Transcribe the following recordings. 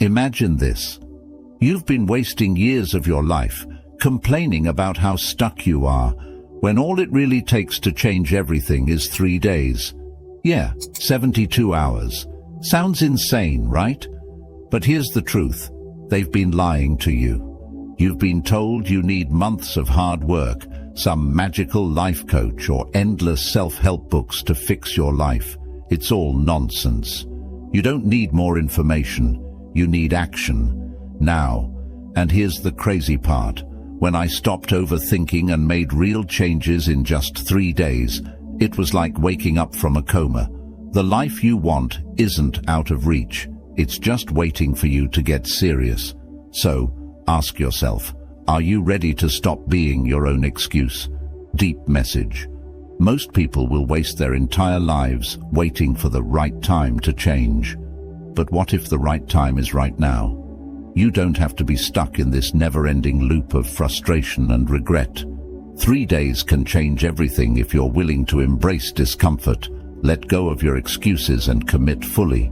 Imagine this. You've been wasting years of your life complaining about how stuck you are, when all it really takes to change everything is 3 days. Yeah, 72 hours. Sounds insane, right? But here's the truth. They've been lying to you. You've been told you need months of hard work, some magical life coach or endless self-help books to fix your life. It's all nonsense. You don't need more information. You need action. Now. And here's the crazy part. When I stopped overthinking and made real changes in just 3 days, it was like waking up from a coma. The life you want isn't out of reach. It's just waiting for you to get serious. So, ask yourself, are you ready to stop being your own excuse? Deep message. Most people will waste their entire lives waiting for the right time to change. But what if the right time is right now? You don't have to be stuck in this never-ending loop of frustration and regret. 3 days can change everything if you're willing to embrace discomfort, let go of your excuses and commit fully.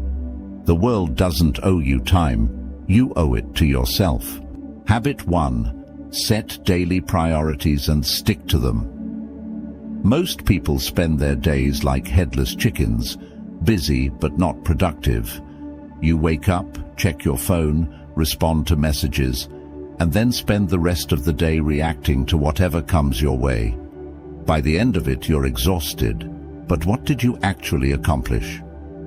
The world doesn't owe you time. You owe it to yourself. Habit 1. Set daily priorities and stick to them. Most people spend their days like headless chickens, busy but not productive. You wake up, check your phone, respond to messages, and then spend the rest of the day reacting to whatever comes your way. By the end of it, you're exhausted. But what did you actually accomplish?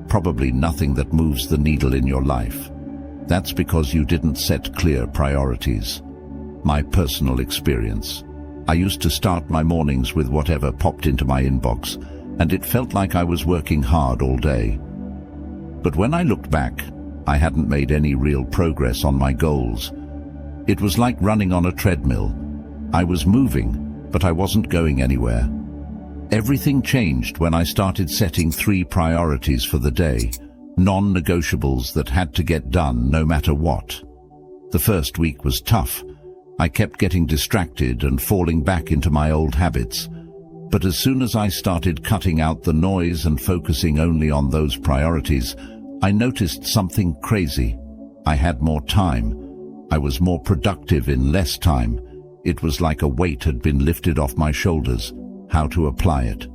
Probably nothing that moves the needle in your life. That's because you didn't set clear priorities. My personal experience. I used to start my mornings with whatever popped into my inbox, and it felt like I was working hard all day. But when I looked back, I hadn't made any real progress on my goals. It was like running on a treadmill. I was moving, but I wasn't going anywhere. Everything changed when I started setting 3 priorities for the day, non-negotiables that had to get done no matter what. The first week was tough. I kept getting distracted and falling back into my old habits. But as soon as I started cutting out the noise and focusing only on those priorities, I noticed something crazy. I had more time. I was more productive in less time. It was like a weight had been lifted off my shoulders. How to apply it?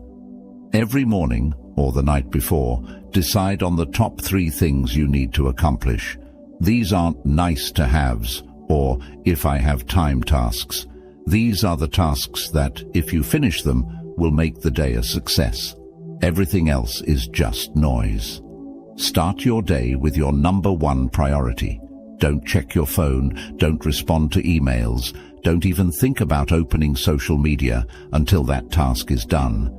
Every morning, or the night before, decide on the top 3 things you need to accomplish. These aren't nice-to-haves, or if-I-have-time tasks. These are the tasks that, if you finish them, will make the day a success. Everything else is just noise. Start your day with your number 1 priority. Don't check your phone, don't respond to emails, don't even think about opening social media until that task is done.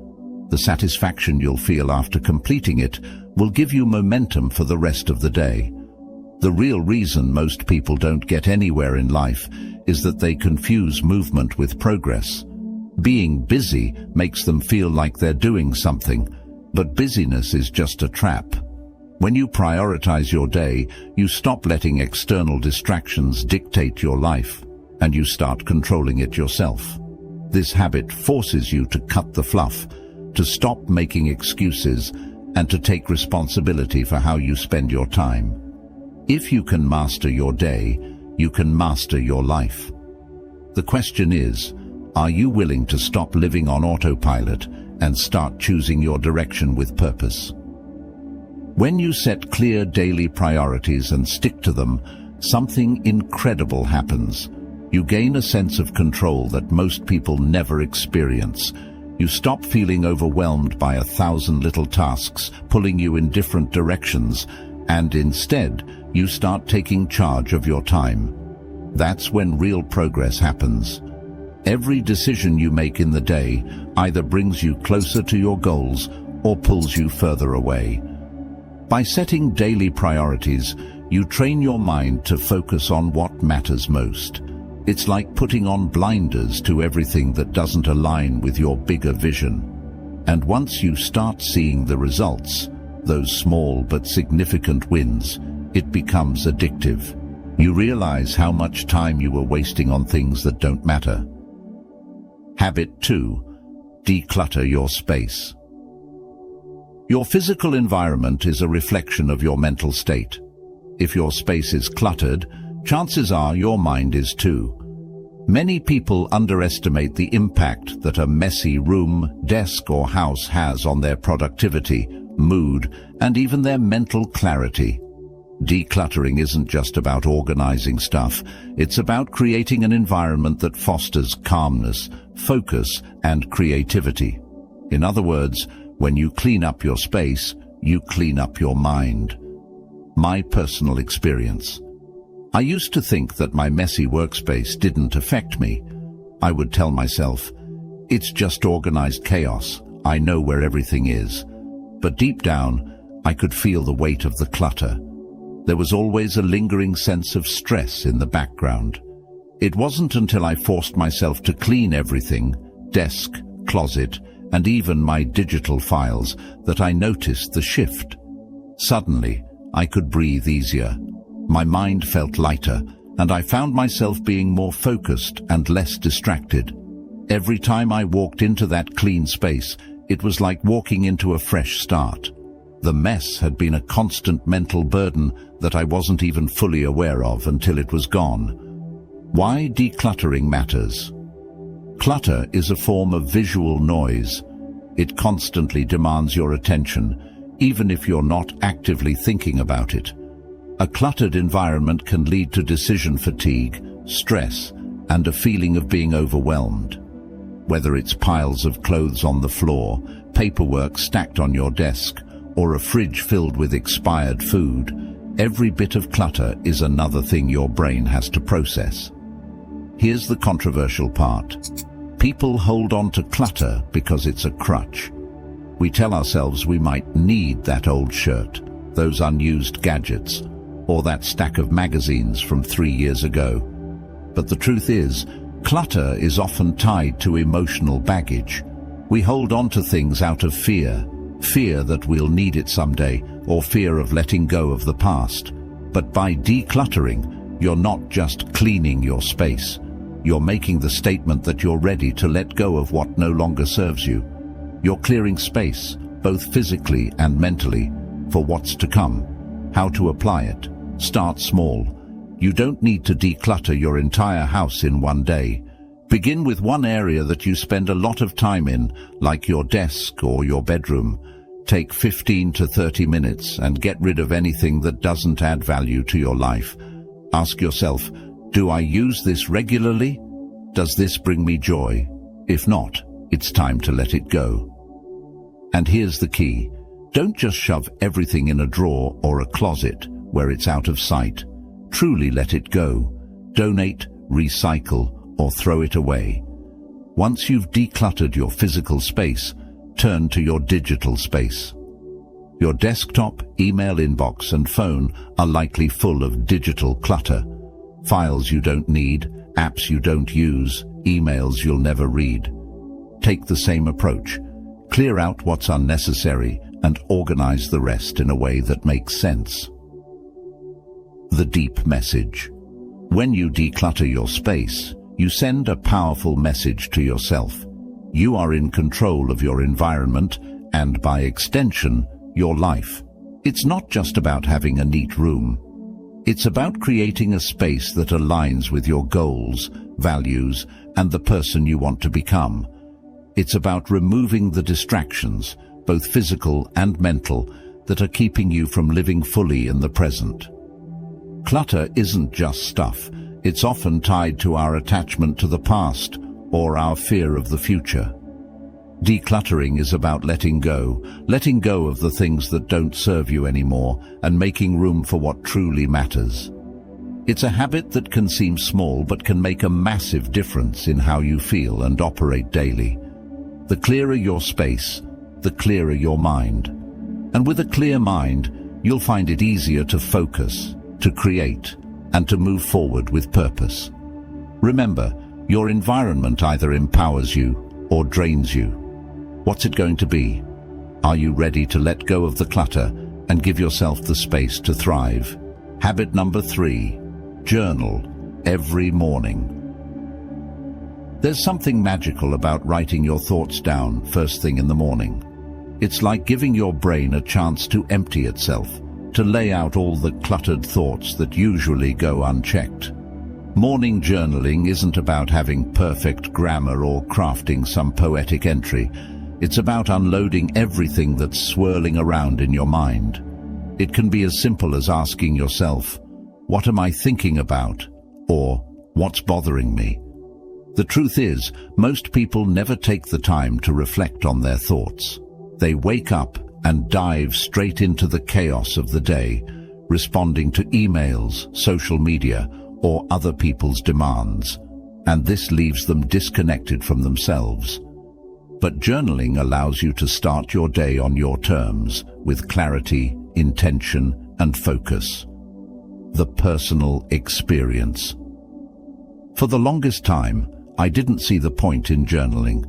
The satisfaction you'll feel after completing it will give you momentum for the rest of the day. The real reason most people don't get anywhere in life is that they confuse movement with progress. Being busy makes them feel like they're doing something, but busyness is just a trap. When you prioritize your day, you stop letting external distractions dictate your life, and you start controlling it yourself. This habit forces you to cut the fluff, to stop making excuses, and to take responsibility for how you spend your time. If you can master your day, you can master your life. The question is, are you willing to stop living on autopilot and start choosing your direction with purpose? When you set clear daily priorities and stick to them, something incredible happens. You gain a sense of control that most people never experience. You stop feeling overwhelmed by 1,000 little tasks pulling you in different directions, and instead, you start taking charge of your time. That's when real progress happens. Every decision you make in the day either brings you closer to your goals or pulls you further away. By setting daily priorities, you train your mind to focus on what matters most. It's like putting on blinders to everything that doesn't align with your bigger vision. And once you start seeing the results, those small but significant wins, it becomes addictive. You realize how much time you were wasting on things that don't matter. Habit 2. Declutter your space. Your physical environment is a reflection of your mental state. If your space is cluttered, chances are your mind is too. Many people underestimate the impact that a messy room, desk or house has on their productivity, mood, and even their mental clarity. Decluttering isn't just about organizing stuff. It's about creating an environment that fosters calmness, focus, and creativity. In other words, when you clean up your space, you clean up your mind. My personal experience. I used to think that my messy workspace didn't affect me. I would tell myself, it's just organized chaos. I know where everything is. But deep down, I could feel the weight of the clutter. There was always a lingering sense of stress in the background. It wasn't until I forced myself to clean everything, desk, closet, and even my digital files, that I noticed the shift. Suddenly, I could breathe easier. My mind felt lighter, and I found myself being more focused and less distracted. Every time I walked into that clean space, it was like walking into a fresh start. The mess had been a constant mental burden that I wasn't even fully aware of until it was gone. Why decluttering matters. Clutter is a form of visual noise. It constantly demands your attention, even if you're not actively thinking about it. A cluttered environment can lead to decision fatigue, stress, and a feeling of being overwhelmed. Whether it's piles of clothes on the floor, paperwork stacked on your desk, or a fridge filled with expired food, every bit of clutter is another thing your brain has to process. Here's the controversial part. People hold on to clutter because it's a crutch. We tell ourselves we might need that old shirt, those unused gadgets, or that stack of magazines from 3 years ago. But the truth is, clutter is often tied to emotional baggage. We hold on to things out of fear that we'll need it someday, or fear of letting go of the past. But by decluttering, you're not just cleaning your space. You're making the statement that you're ready to let go of what no longer serves you. You're clearing space, both physically and mentally, for what's to come. How to apply it. Start small. You don't need to declutter your entire house in one day. Begin with one area that you spend a lot of time in, like your desk or your bedroom. Take 15 to 30 minutes and get rid of anything that doesn't add value to your life. Ask yourself, do I use this regularly? Does this bring me joy? If not, it's time to let it go. And here's the key. Don't just shove everything in a drawer or a closet where it's out of sight. Truly let it go. Donate, recycle, or throw it away. Once you've decluttered your physical space, turn to your digital space. Your desktop, email inbox, and phone are likely full of digital clutter. Files you don't need, apps you don't use, emails you'll never read. Take the same approach. Clear out what's unnecessary and organize the rest in a way that makes sense. The deep message. When you declutter your space, you send a powerful message to yourself. You are in control of your environment and, by extension, your life. It's not just about having a neat room. It's about creating a space that aligns with your goals, values, and the person you want to become. It's about removing the distractions, both physical and mental, that are keeping you from living fully in the present. Clutter isn't just stuff. It's often tied to our attachment to the past or our fear of the future. Decluttering is about letting go of the things that don't serve you anymore and making room for what truly matters. It's a habit that can seem small but can make a massive difference in how you feel and operate daily. The clearer your space, the clearer your mind. And with a clear mind, you'll find it easier to focus, to create, and to move forward with purpose. Remember, your environment either empowers you or drains you. What's it going to be? Are you ready to let go of the clutter and give yourself the space to thrive? Habit number 3, journal every morning. There's something magical about writing your thoughts down first thing in the morning. It's like giving your brain a chance to empty itself, to lay out all the cluttered thoughts that usually go unchecked. Morning journaling isn't about having perfect grammar or crafting some poetic entry. It's about unloading everything that's swirling around in your mind. It can be as simple as asking yourself, "What am I thinking about?" or "What's bothering me?" The truth is, most people never take the time to reflect on their thoughts. They wake up and dive straight into the chaos of the day, responding to emails, social media, or other people's demands, and this leaves them disconnected from themselves. But journaling allows you to start your day on your terms, with clarity, intention, and focus. The personal experience. For the longest time, I didn't see the point in journaling.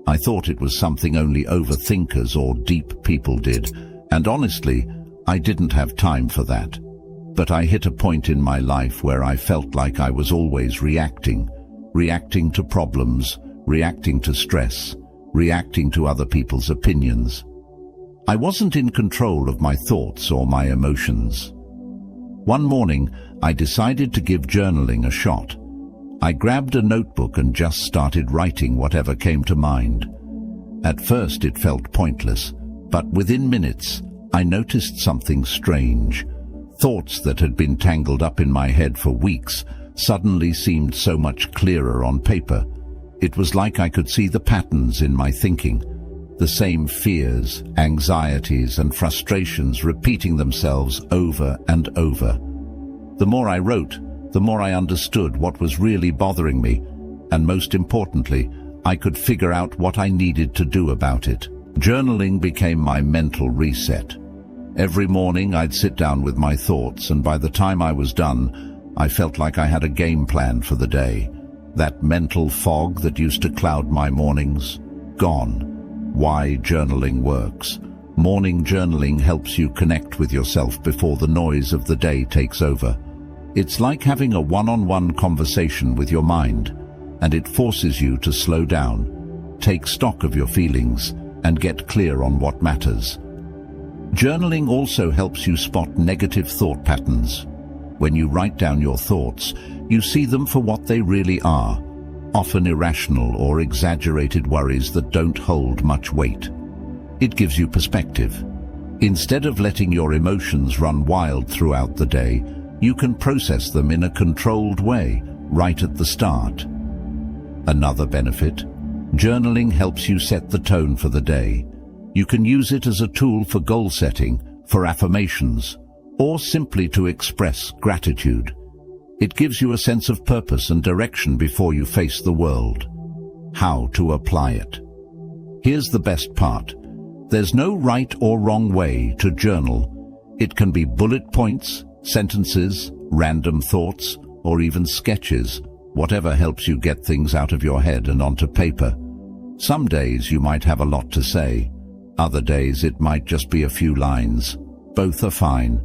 I thought it was something only overthinkers or deep people did, and honestly, I didn't have time for that. But I hit a point in my life where I felt like I was always reacting to problems, reacting to stress, reacting to other people's opinions. I wasn't in control of my thoughts or my emotions. One morning, I decided to give journaling a shot. I grabbed a notebook and just started writing whatever came to mind. At first it felt pointless, but within minutes, I noticed something strange. Thoughts that had been tangled up in my head for weeks suddenly seemed so much clearer on paper. It was like I could see the patterns in my thinking, the same fears, anxieties, and frustrations repeating themselves over and over. The more I wrote, the more I understood what was really bothering me, and most importantly, I could figure out what I needed to do about it. Journaling became my mental reset. Every morning I'd sit down with my thoughts, and by the time I was done, I felt like I had a game plan for the day. That mental fog that used to cloud my mornings, gone. Why journaling works. Morning journaling helps you connect with yourself before the noise of the day takes over. It's like having a one-on-one conversation with your mind, and it forces you to slow down, take stock of your feelings, and get clear on what matters. Journaling also helps you spot negative thought patterns. When you write down your thoughts, you see them for what they really are, often irrational or exaggerated worries that don't hold much weight. It gives you perspective. Instead of letting your emotions run wild throughout the day, you can process them in a controlled way, right at the start. Another benefit, journaling helps you set the tone for the day. You can use it as a tool for goal setting, for affirmations, or simply to express gratitude. It gives you a sense of purpose and direction before you face the world. How to apply it? Here's the best part. There's no right or wrong way to journal. It can be bullet points, sentences, random thoughts, or even sketches, whatever helps you get things out of your head and onto paper. Some days you might have a lot to say. Other days it might just be a few lines. Both are fine.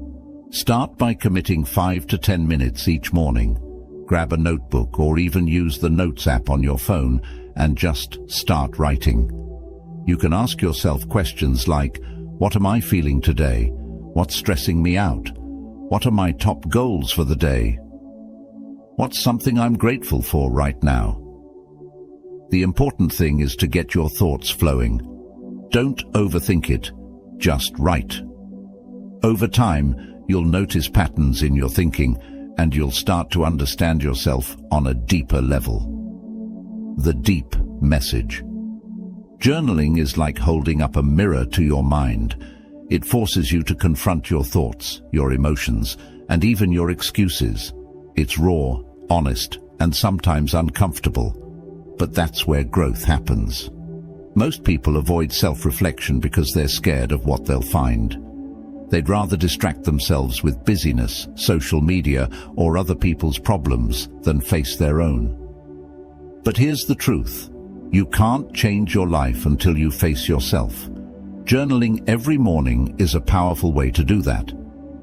Start by committing 5 to 10 minutes each morning. Grab a notebook or even use the Notes app on your phone and just start writing. You can ask yourself questions like, what am I feeling today? What's stressing me out? What are my top goals for the day? What's something I'm grateful for right now? The important thing is to get your thoughts flowing. Don't overthink it, just write. Over time, you'll notice patterns in your thinking, and you'll start to understand yourself on a deeper level. The deep message. Journaling is like holding up a mirror to your mind. It forces you to confront your thoughts, your emotions, and even your excuses. It's raw, honest, and sometimes uncomfortable. But that's where growth happens. Most people avoid self-reflection because they're scared of what they'll find. They'd rather distract themselves with busyness, social media, or other people's problems than face their own. But here's the truth. You can't change your life until you face yourself. Journaling every morning is a powerful way to do that.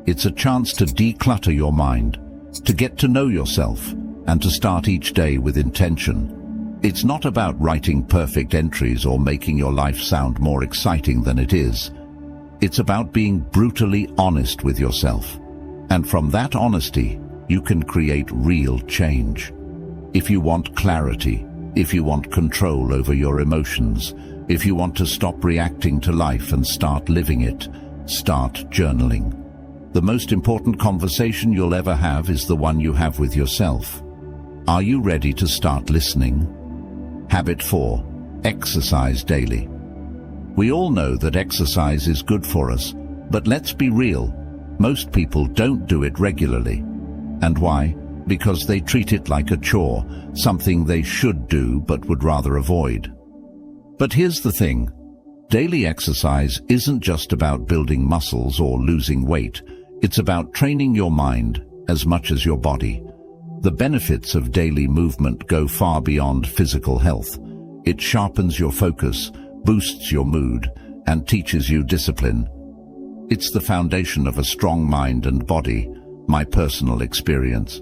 It's a chance to declutter your mind, to get to know yourself, and to start each day with intention. It's not about writing perfect entries or making your life sound more exciting than it is. It's about being brutally honest with yourself. And from that honesty, you can create real change. If you want clarity, if you want control over your emotions, if you want to stop reacting to life and start living it, start journaling. The most important conversation you'll ever have is the one you have with yourself. Are you ready to start listening? Habit 4. Exercise daily. We all know that exercise is good for us, but let's be real. Most people don't do it regularly. And why? Because they treat it like a chore, something they should do but would rather avoid. But here's the thing. Daily exercise isn't just about building muscles or losing weight. It's about training your mind as much as your body. The benefits of daily movement go far beyond physical health. It sharpens your focus, boosts your mood, and teaches you discipline. It's the foundation of a strong mind and body, my personal experience.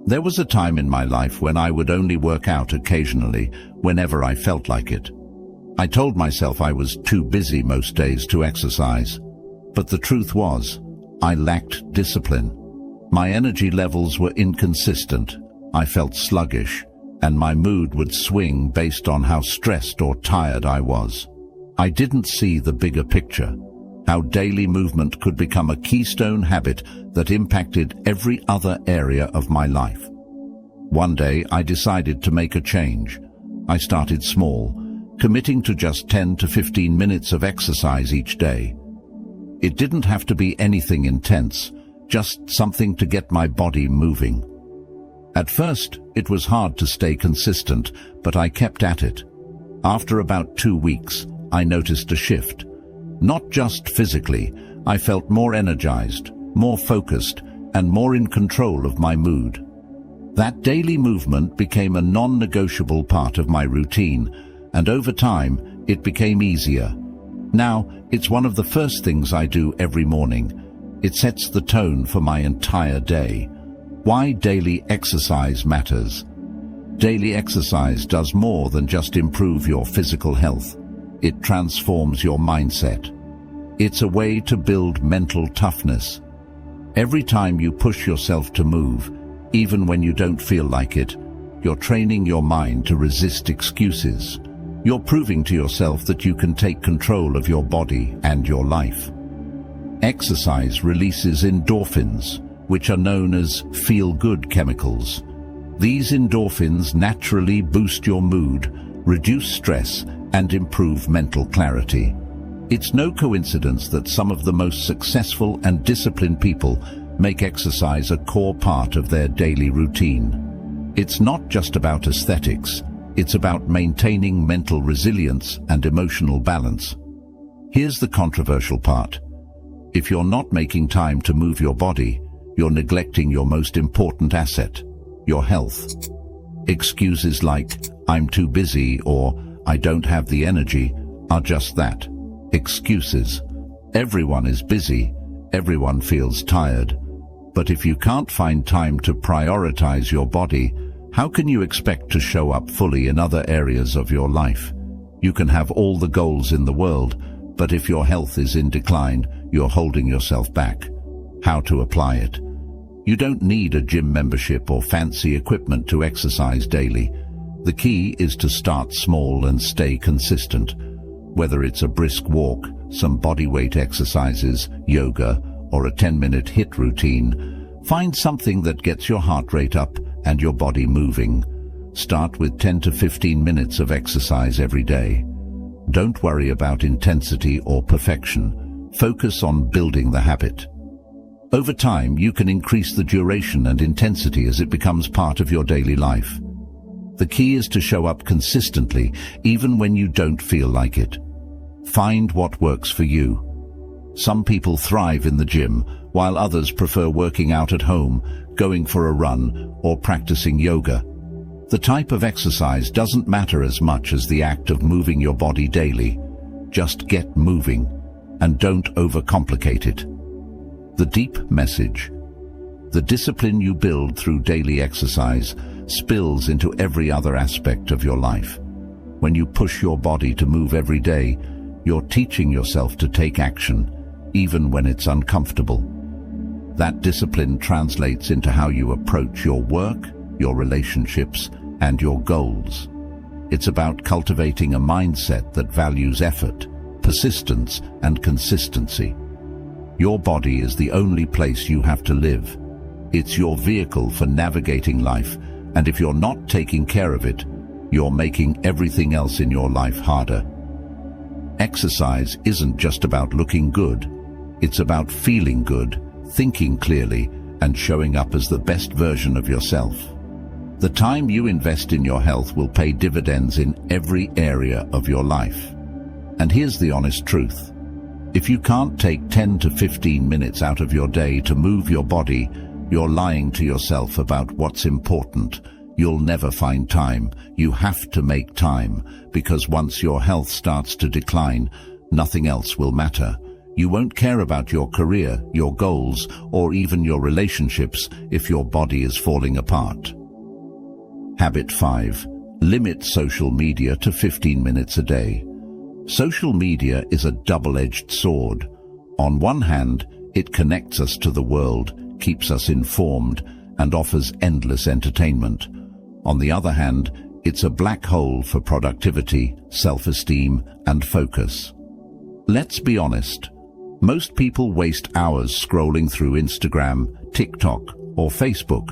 There was a time in my life when I would only work out occasionally, whenever I felt like it. I told myself I was too busy most days to exercise. But the truth was, I lacked discipline. My energy levels were inconsistent, I felt sluggish, and my mood would swing based on how stressed or tired I was. I didn't see the bigger picture, how daily movement could become a keystone habit that impacted every other area of my life. One day I decided to make a change. I started small, committing to just 10 to 15 minutes of exercise each day. It didn't have to be anything intense, just something to get my body moving. At first, it was hard to stay consistent, but I kept at it. After about 2 weeks, I noticed a shift. Not just physically, I felt more energized, more focused, and more in control of my mood. That daily movement became a non-negotiable part of my routine, and over time, it became easier. Now, it's one of the first things I do every morning. It sets the tone for my entire day. Why daily exercise matters. Daily exercise does more than just improve your physical health. It transforms your mindset. It's a way to build mental toughness. Every time you push yourself to move, even when you don't feel like it, you're training your mind to resist excuses. You're proving to yourself that you can take control of your body and your life. Exercise releases endorphins, which are known as feel-good chemicals. These endorphins naturally boost your mood, reduce stress, and improve mental clarity. It's no coincidence that some of the most successful and disciplined people make exercise a core part of their daily routine. It's not just about aesthetics, it's about maintaining mental resilience and emotional balance. Here's the controversial part. If you're not making time to move your body, you're neglecting your most important asset, your health. Excuses like, I'm too busy or I don't have the energy, are just that. Excuses. Everyone is busy, everyone feels tired. But if you can't find time to prioritize your body, how can you expect to show up fully in other areas of your life? You can have all the goals in the world, but if your health is in decline, you're holding yourself back. How to apply it? You don't need a gym membership or fancy equipment to exercise daily. The key is to start small and stay consistent. Whether it's a brisk walk, some bodyweight exercises, yoga, or a 10-minute HIIT routine, find something that gets your heart rate up and your body moving. Start with 10 to 15 minutes of exercise every day. Don't worry about intensity or perfection. Focus on building the habit. Over time, you can increase the duration and intensity as it becomes part of your daily life. The key is to show up consistently, even when you don't feel like it. Find what works for you. Some people thrive in the gym, while others prefer working out at home, going for a run, or practicing yoga. The type of exercise doesn't matter as much as the act of moving your body daily. Just get moving, and don't overcomplicate it. The deep message. The discipline you build through daily exercise spills into every other aspect of your life. When you push your body to move every day, you're teaching yourself to take action, even when it's uncomfortable. That discipline translates into how you approach your work, your relationships, and your goals. It's about cultivating a mindset that values effort, persistence, and consistency. Your body is the only place you have to live. It's your vehicle for navigating life, and if you're not taking care of it, you're making everything else in your life harder. Exercise isn't just about looking good. It's about feeling good, thinking clearly, and showing up as the best version of yourself. The time you invest in your health will pay dividends in every area of your life. And here's the honest truth. If you can't take 10 to 15 minutes out of your day to move your body, you're lying to yourself about what's important. You'll never find time. You have to make time, because once your health starts to decline, nothing else will matter. You won't care about your career, your goals, or even your relationships if your body is falling apart. Habit 5. Limit social media to 15 minutes a day. Social media is a double-edged sword. On one hand, it connects us to the world, keeps us informed, and offers endless entertainment. On the other hand, it's a black hole for productivity, self-esteem, and focus. Let's be honest. Most people waste hours scrolling through Instagram, TikTok, or Facebook,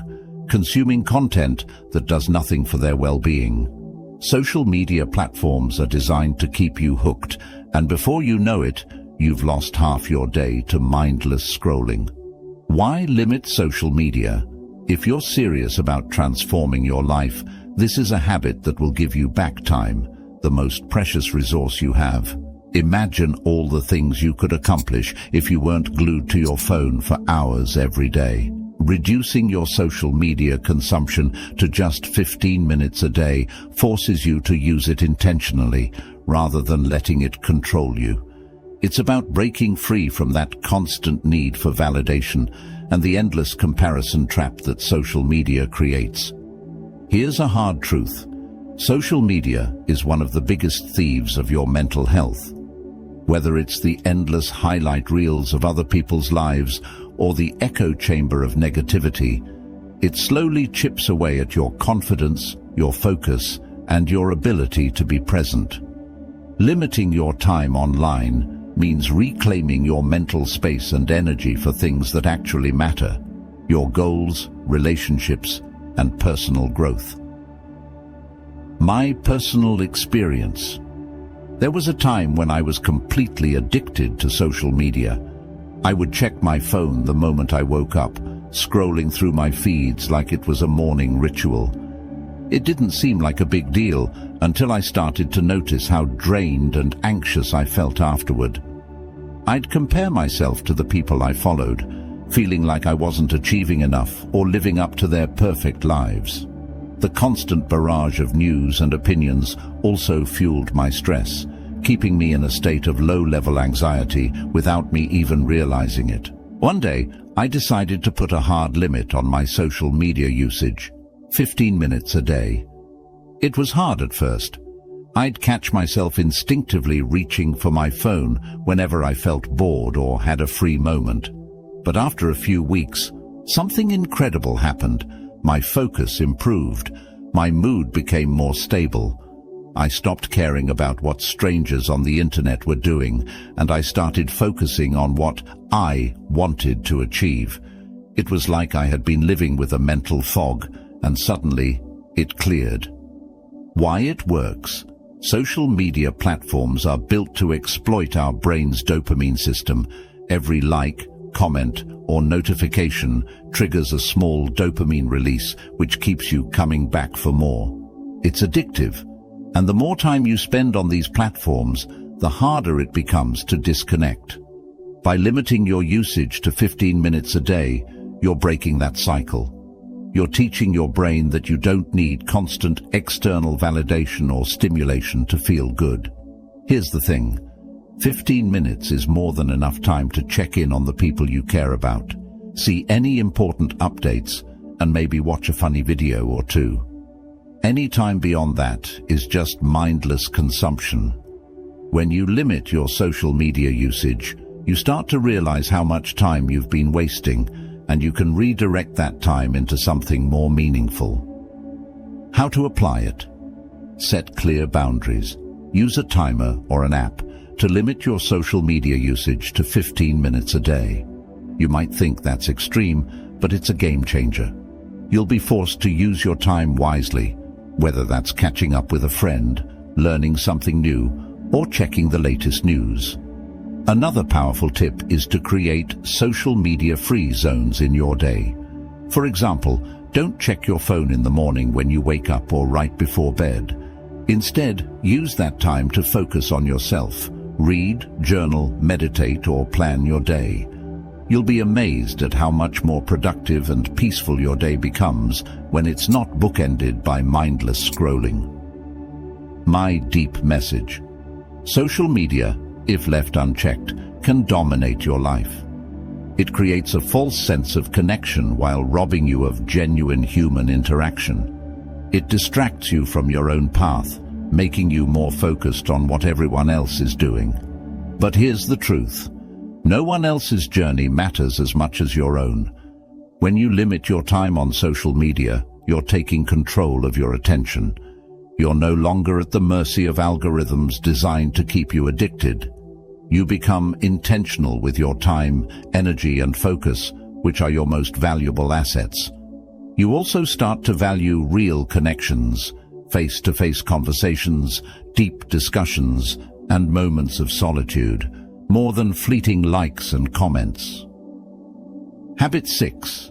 consuming content that does nothing for their well-being. Social media platforms are designed to keep you hooked, and before you know it, you've lost half your day to mindless scrolling. Why limit social media? If you're serious about transforming your life, this is a habit that will give you back time, the most precious resource you have. Imagine all the things you could accomplish if you weren't glued to your phone for hours every day. Reducing your social media consumption to just 15 minutes a day forces you to use it intentionally, rather than letting it control you. It's about breaking free from that constant need for validation and the endless comparison trap that social media creates. Here's a hard truth. Social media is one of the biggest thieves of your mental health. Whether it's the endless highlight reels of other people's lives or the echo chamber of negativity, it slowly chips away at your confidence, your focus, and your ability to be present. Limiting your time online means reclaiming your mental space and energy for things that actually matter: your goals, relationships, and personal growth. My personal experience. There was a time when I was completely addicted to social media. I would check my phone the moment I woke up, scrolling through my feeds like it was a morning ritual. It didn't seem like a big deal until I started to notice how drained and anxious I felt afterward. I'd compare myself to the people I followed, feeling like I wasn't achieving enough or living up to their perfect lives. The constant barrage of news and opinions also fueled my stress, keeping me in a state of low-level anxiety without me even realizing it. One day, I decided to put a hard limit on my social media usage: 15 minutes a day. It was hard at first. I'd catch myself instinctively reaching for my phone whenever I felt bored or had a free moment. But after a few weeks, something incredible happened. My focus improved. My mood became more stable. I stopped caring about what strangers on the internet were doing, and I started focusing on what I wanted to achieve. It was like I had been living with a mental fog, and suddenly it cleared. Why it works? Social media platforms are built to exploit our brain's dopamine system. Every like, comment, or notification triggers a small dopamine release, which keeps you coming back for more. It's addictive, and the more time you spend on these platforms, the harder it becomes to disconnect. By limiting your usage to 15 minutes a day, you're breaking that cycle. You're teaching your brain that you don't need constant external validation or stimulation to feel good. Here's the thing. 15 minutes is more than enough time to check in on the people you care about, see any important updates, and maybe watch a funny video or two. Any time beyond that is just mindless consumption. When you limit your social media usage, You start to realize how much time you've been wasting, and you can redirect that time into something more meaningful. How to apply it? Set clear boundaries. Use a timer or an app to limit your social media usage to 15 minutes a day. You might think that's extreme, but it's a game changer. You'll be forced to use your time wisely, whether that's catching up with a friend, learning something new, or checking the latest news. Another powerful tip is to create social media-free zones in your day. For example, don't check your phone in the morning when you wake up or right before bed. Instead, use that time to focus on yourself. Read, journal, meditate, or plan your day. You'll be amazed at how much more productive and peaceful your day becomes when it's not bookended by mindless scrolling. My deep message. Social media, if left unchecked, can dominate your life. It creates a false sense of connection while robbing you of genuine human interaction. It distracts you from your own path, making you more focused on what everyone else is doing. But here's the truth. No one else's journey matters as much as your own. When you limit your time on social media, you're taking control of your attention. You're no longer at the mercy of algorithms designed to keep you addicted. You become intentional with your time, energy, and focus, which are your most valuable assets. You also start to value real connections, face-to-face conversations, deep discussions, and moments of solitude, more than fleeting likes and comments. Habit 6.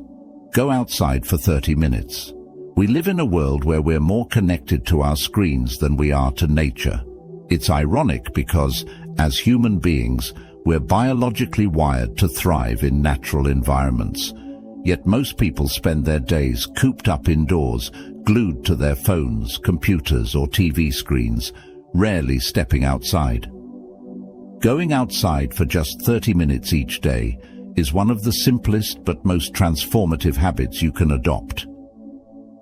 Go outside for 30 minutes. We live in a world where we're more connected to our screens than we are to nature. It's ironic because, as human beings, we're biologically wired to thrive in natural environments. Yet most people spend their days cooped up indoors, glued to their phones, computers, or TV screens, rarely stepping outside. Going outside for just 30 minutes each day is one of the simplest but most transformative habits you can adopt.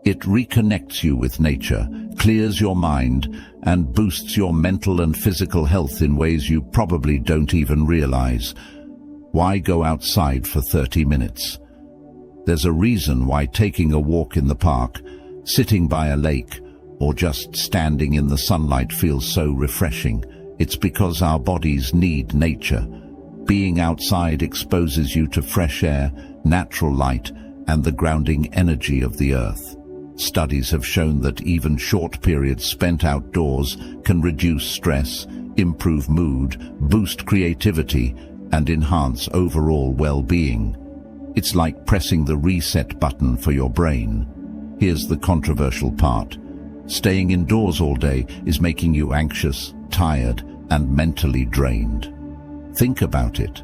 It reconnects you with nature, clears your mind, and boosts your mental and physical health in ways you probably don't even realize. Why go outside for 30 minutes? There's a reason why taking a walk in the park, sitting by a lake, or just standing in the sunlight feels so refreshing. It's because our bodies need nature. Being outside exposes you to fresh air, natural light, and the grounding energy of the earth. Studies have shown that even short periods spent outdoors can reduce stress, improve mood, boost creativity, and enhance overall well-being. It's like pressing the reset button for your brain. Here's the controversial part. Staying indoors all day is making you anxious, tired, and mentally drained. Think about it.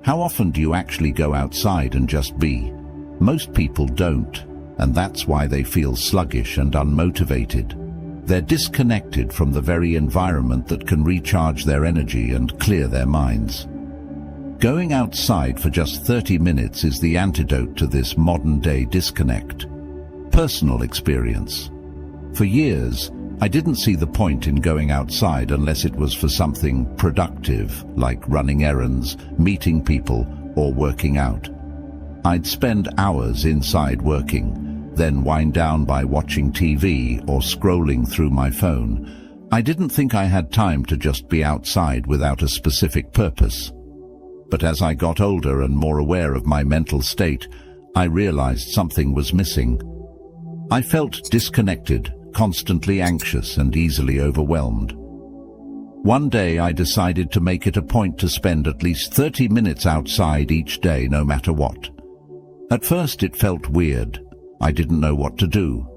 How often do you actually go outside and just be? Most people don't, and that's why they feel sluggish and unmotivated. They're disconnected from the very environment that can recharge their energy and clear their minds. Going outside for just 30 minutes is the antidote to this modern-day disconnect. Personal experience. For years, I didn't see the point in going outside unless it was for something productive, like running errands, meeting people, or working out. I'd spend hours inside working, then wind down by watching TV or scrolling through my phone. I didn't think I had time to just be outside without a specific purpose. But as I got older and more aware of my mental state, I realized something was missing. I felt disconnected, constantly anxious, and easily overwhelmed. One day I decided to make it a point to spend at least 30 minutes outside each day, no matter what. At first it felt weird. I didn't know what to do.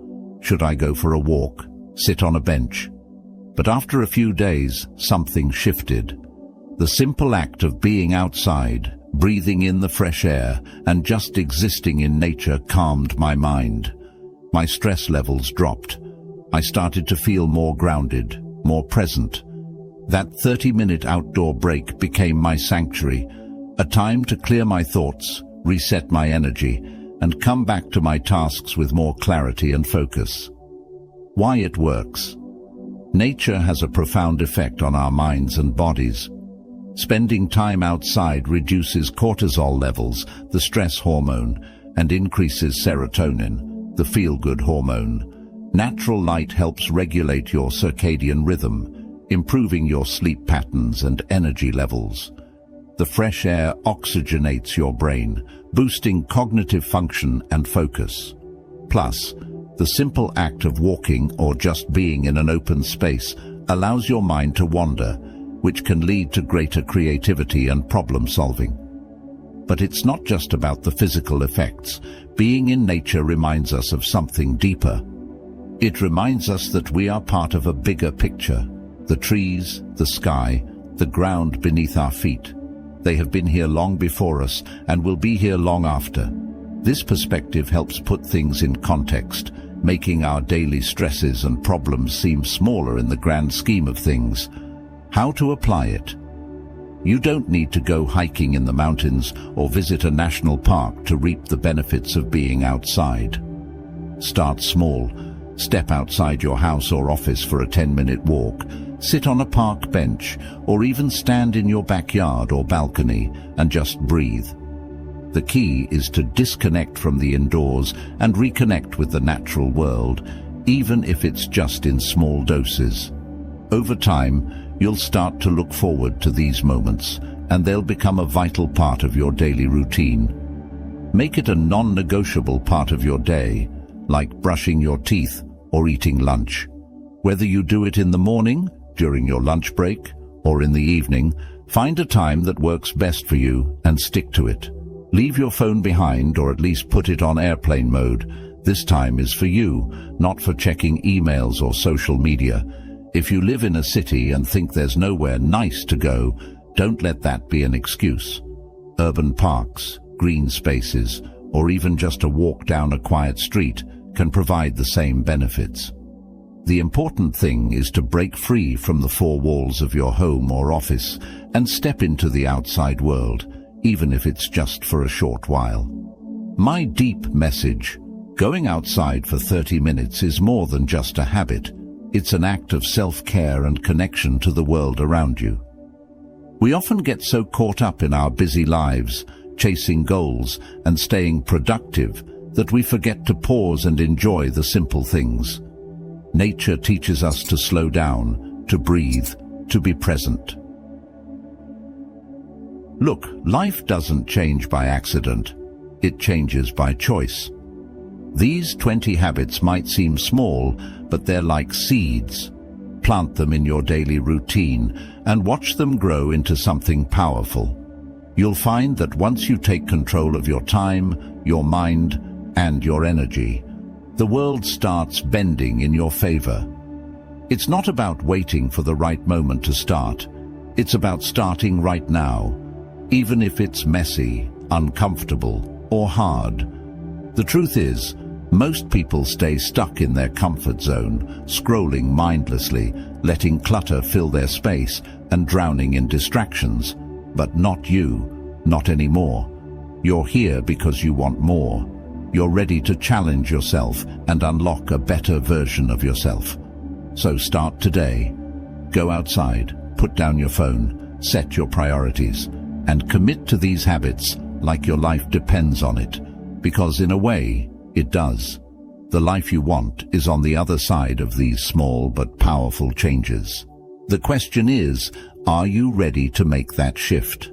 Should I go for a walk, sit on a bench? But after a few days, something shifted. The simple act of being outside, breathing in the fresh air, and just existing in nature calmed my mind. My stress levels dropped. I started to feel more grounded, more present. That 30-minute outdoor break became my sanctuary, a time to clear my thoughts, reset my energy, and come back to my tasks with more clarity and focus. Why it works. Nature has a profound effect on our minds and bodies. Spending time outside reduces cortisol levels, the stress hormone, and increases serotonin, the feel-good hormone. Natural light helps regulate your circadian rhythm, improving your sleep patterns and energy levels. The fresh air oxygenates your brain, boosting cognitive function and focus. Plus, the simple act of walking or just being in an open space allows your mind to wander, which can lead to greater creativity and problem-solving. But it's not just about the physical effects. Being in nature reminds us of something deeper. It reminds us that we are part of a bigger picture. The trees, the sky, the ground beneath our feet. They have been here long before us and will be here long after. This perspective helps put things in context, making our daily stresses and problems seem smaller in the grand scheme of things. How to apply it? You don't need to go hiking in the mountains or visit a national park to reap the benefits of being outside. Start small. Step outside your house or office for a 10-minute walk. Sit on a park bench, or even stand in your backyard or balcony and just breathe. The key is to disconnect from the indoors and reconnect with the natural world, even if it's just in small doses. Over time, you'll start to look forward to these moments, and they'll become a vital part of your daily routine. Make it a non-negotiable part of your day, like brushing your teeth or eating lunch. Whether you do it in the morning, during your lunch break, or in the evening, find a time that works best for you and stick to it. Leave your phone behind, or at least put it on airplane mode. This time is for you, not for checking emails or social media. If you live in a city and think there's nowhere nice to go, don't let that be an excuse. Urban parks, green spaces, or even just a walk down a quiet street can provide the same benefits. The important thing is to break free from the four walls of your home or office and step into the outside world, even if it's just for a short while. My deep message: going outside for 30 minutes is more than just a habit. It's an act of self-care and connection to the world around you. We often get so caught up in our busy lives, chasing goals and staying productive, that we forget to pause and enjoy the simple things. Nature teaches us to slow down, to breathe, to be present. Look, life doesn't change by accident. It changes by choice. These 20 habits might seem small, but they're like seeds. Plant them in your daily routine and watch them grow into something powerful. You'll find that once you take control of your time, your mind, and your energy, the world starts bending in your favor. It's not about waiting for the right moment to start. It's about starting right now, even if it's messy, uncomfortable, or hard. The truth is, most people stay stuck in their comfort zone, scrolling mindlessly, letting clutter fill their space and drowning in distractions. But not you, not anymore. You're here because you want more. You're ready to challenge yourself and unlock a better version of yourself. So start today. Go outside, put down your phone, set your priorities, and commit to these habits like your life depends on it. Because in a way, it does. The life you want is on the other side of these small but powerful changes. The question is, are you ready to make that shift?